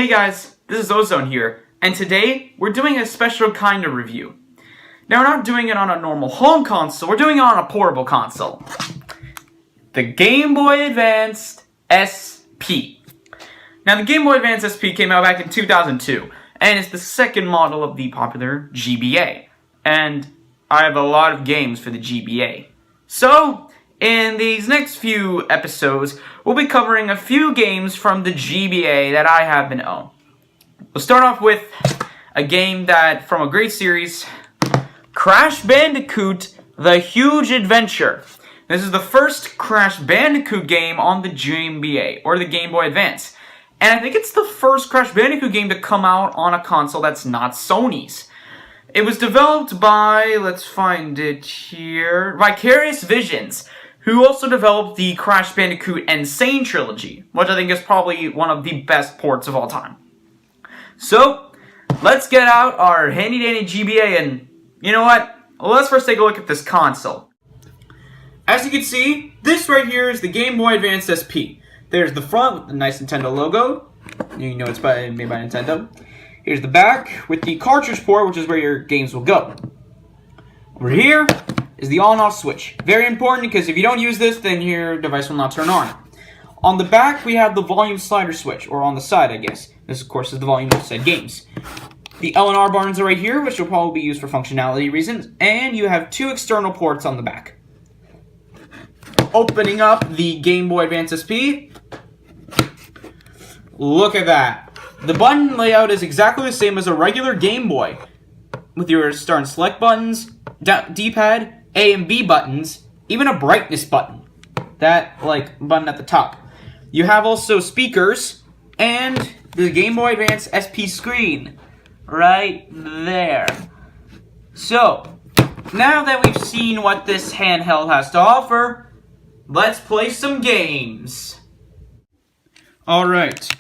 Hey guys, this is Ozone here, and today we're doing a special kind of review. Now we're not doing it on a normal home console, we're doing it on a portable console. The Game Boy Advance SP. Now the Game Boy Advance SP came out back in 2002, and it's the second model of the popular GBA. And I have a lot of games for the GBA. So, in these next few episodes, we'll be covering a few games from the GBA that I have been owned. We'll start off with a game that, from a great series, Crash Bandicoot, The Huge Adventure. This is the first Crash Bandicoot game on the GBA, or the Game Boy Advance. And I think it's the first Crash Bandicoot game to come out on a console that's not Sony's. It was developed by, let's find it here, Vicarious Visions, who also developed the Crash Bandicoot Insane trilogy, which I think is probably one of the best ports of all time. So, let's get out our handy-dandy GBA and, you know what, let's first take a look at this console. As you can see, this right here is the Game Boy Advance SP. There's the front with the nice Nintendo logo. You know it's made by Nintendo. Here's the back with the cartridge port, which is where your games will go. Over here is the on-off switch. Very important because if you don't use this, then your device will not turn on. On the back, we have the volume slider switch, or on the side, I guess. This, of course, is the volume of said games. The L and R buttons are right here, which will probably be used for functionality reasons, and you have two external ports on the back. Opening up the Game Boy Advance SP, look at that. The button layout is exactly the same as a regular Game Boy, with your start and select buttons, D-pad, A and B buttons, even a brightness button. That, button at the top. You have also speakers, and the Game Boy Advance SP screen, right there. So, now that we've seen what this handheld has to offer, let's play some games. Alright,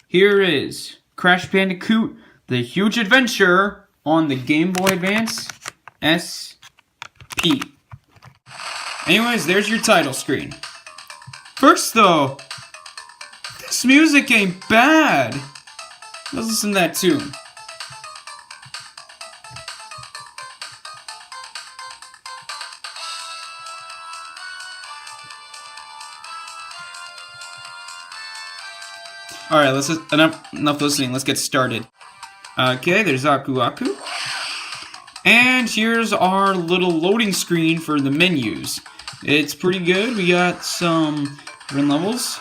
here is Crash Bandicoot, The Huge Adventure on the Game Boy Advance SP. Anyways, there's your title screen. First though, this music ain't bad. Let's listen to that tune. Alright, let's enough listening. Let's get started. Okay, there's Aku Aku. And here's our little loading screen for the menus. It's pretty good. We got some different levels.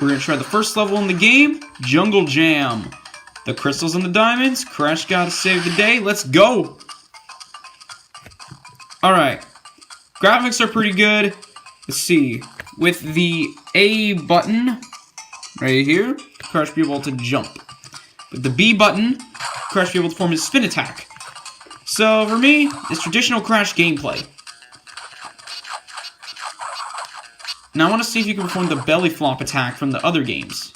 We're going to try the first level in the game, Jungle Jam. The crystals and the diamonds. Crash gotta save the day. Let's go! Alright. Graphics are pretty good. Let's see. With the A button, right here, Crash be able to jump. With the B button, Crash be able to perform his spin attack. So, for me, it's traditional Crash gameplay. Now I want to see if you can perform the belly flop attack from the other games.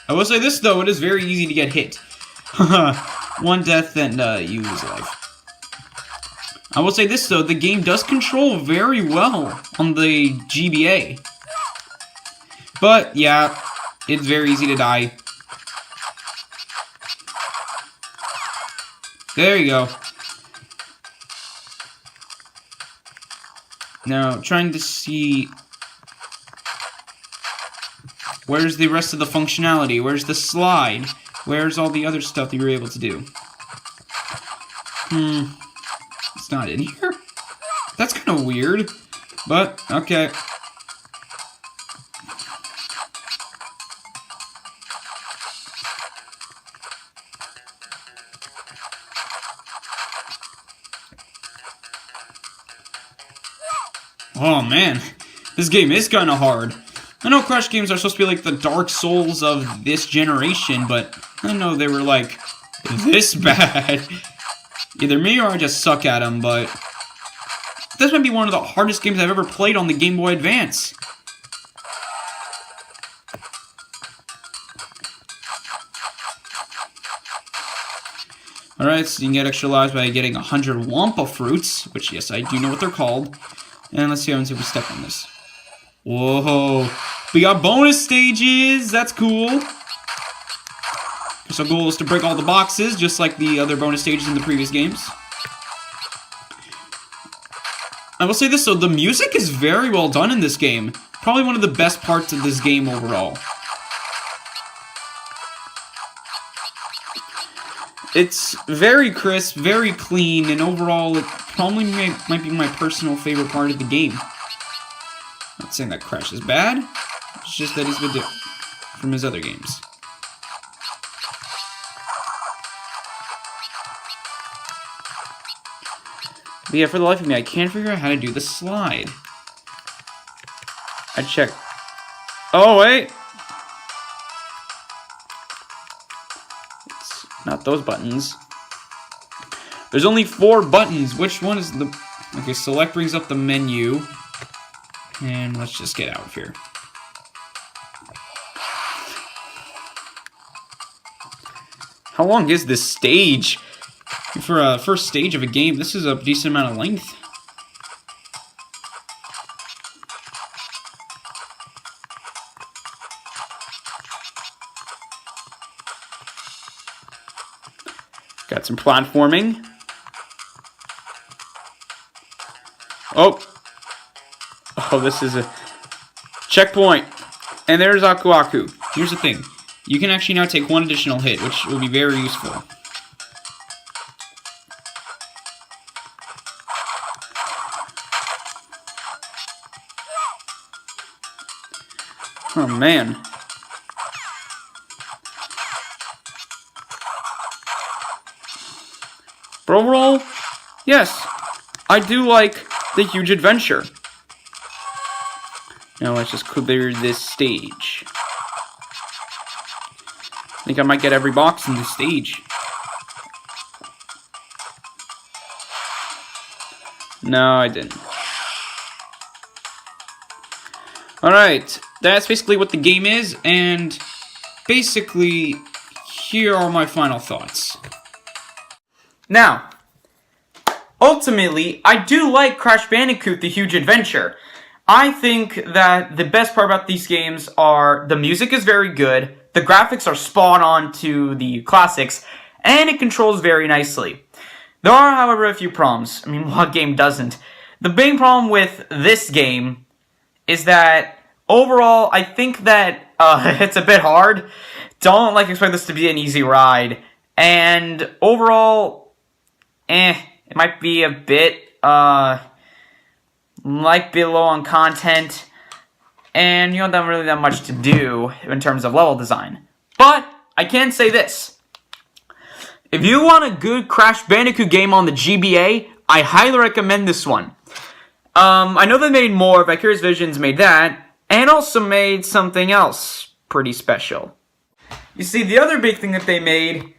I will say this, though, it is very easy to get hit. One death and you lose life. I will say this, though, the game does control very well on the GBA. But, yeah, it's very easy to die. There you go. Now, trying to see... where's the rest of the functionality? Where's the slide? Where's all the other stuff that you were able to do? It's not in here? That's kind of weird. But, okay. Oh man, this game is kind of hard. I know Crash games are supposed to be like the Dark Souls of this generation, but I didn't know they were like this bad. Either me or I just suck at them, but this might be one of the hardest games I've ever played on the Game Boy Advance. Alright, so you can get extra lives by getting 100 Wampa fruits, which, yes, I do know what they're called. And let's see how we step on this. Whoa. We got bonus stages. That's cool. So our goal is to break all the boxes, just like the other bonus stages in the previous games. I will say this, though, the music is very well done in this game. Probably one of the best parts of this game overall. It's very crisp, very clean, and overall it probably might be my personal favorite part of the game. Not saying that Crash is bad, it's just that he's a bit different from his other games. But yeah, for the life of me, I can't figure out how to do the slide. I checked. Oh, wait! It's not those buttons. There's only 4 buttons. Which one is the... Okay, select brings up the menu. And let's just get out of here. How long is this stage? For a first stage of a game, this is a decent amount of length. Got some platforming. Oh, this is a checkpoint. And there's Aku Aku. Here's the thing. You can actually now take 1 additional hit, which will be very useful. Oh, man. But overall, yes, I do like the huge adventure. Now let's just clear this stage. I think I might get every box in this stage. No, I didn't. Alright, that's basically what the game is, and basically, here are my final thoughts. Now, ultimately, I do like Crash Bandicoot: The Huge Adventure. I think that the best part about these games are the music is very good, the graphics are spot on to the classics, and it controls very nicely. There are, however, a few problems. I mean, what game doesn't? The main problem with this game is that overall, I think that it's a bit hard. Don't expect this to be an easy ride. And overall, it might be a bit might be low on content, and you don't have really that much to do in terms of level design. But I can say this. If you want a good Crash Bandicoot game on the GBA, I highly recommend this one. I know they made more. Vicarious Visions made that, and also made something else pretty special. You see, the other big thing that they made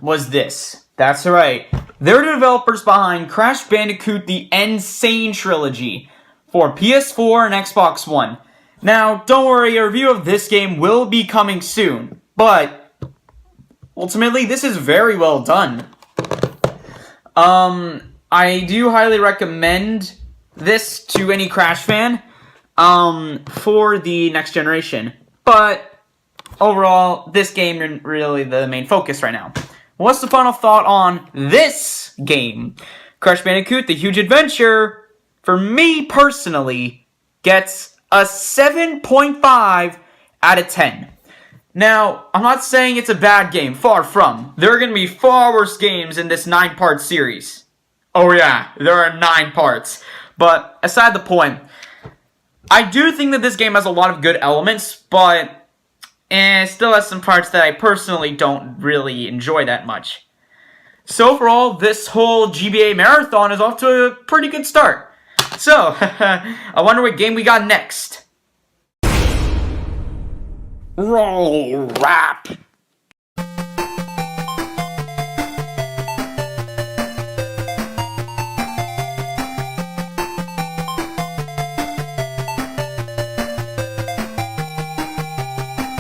was this. That's right. They're the developers behind Crash Bandicoot: The Insane Trilogy for PS4 and Xbox One. Now, don't worry, a review of this game will be coming soon, but ultimately, this is very well done. I do highly recommend this to any Crash fan for the next generation. But overall, this game is really the main focus right now. What's the final thought on this game? Crash Bandicoot: The Huge Adventure, for me personally, gets a 7.5 out of 10. Now, I'm not saying it's a bad game, far from. There are going to be far worse games in this 9-part series. Oh yeah, there are 9 parts. But aside the point, I do think that this game has a lot of good elements, but it still has some parts that I personally don't really enjoy that much. So overall, this whole GBA marathon is off to a pretty good start. So, I wonder what game we got next. Roll rap.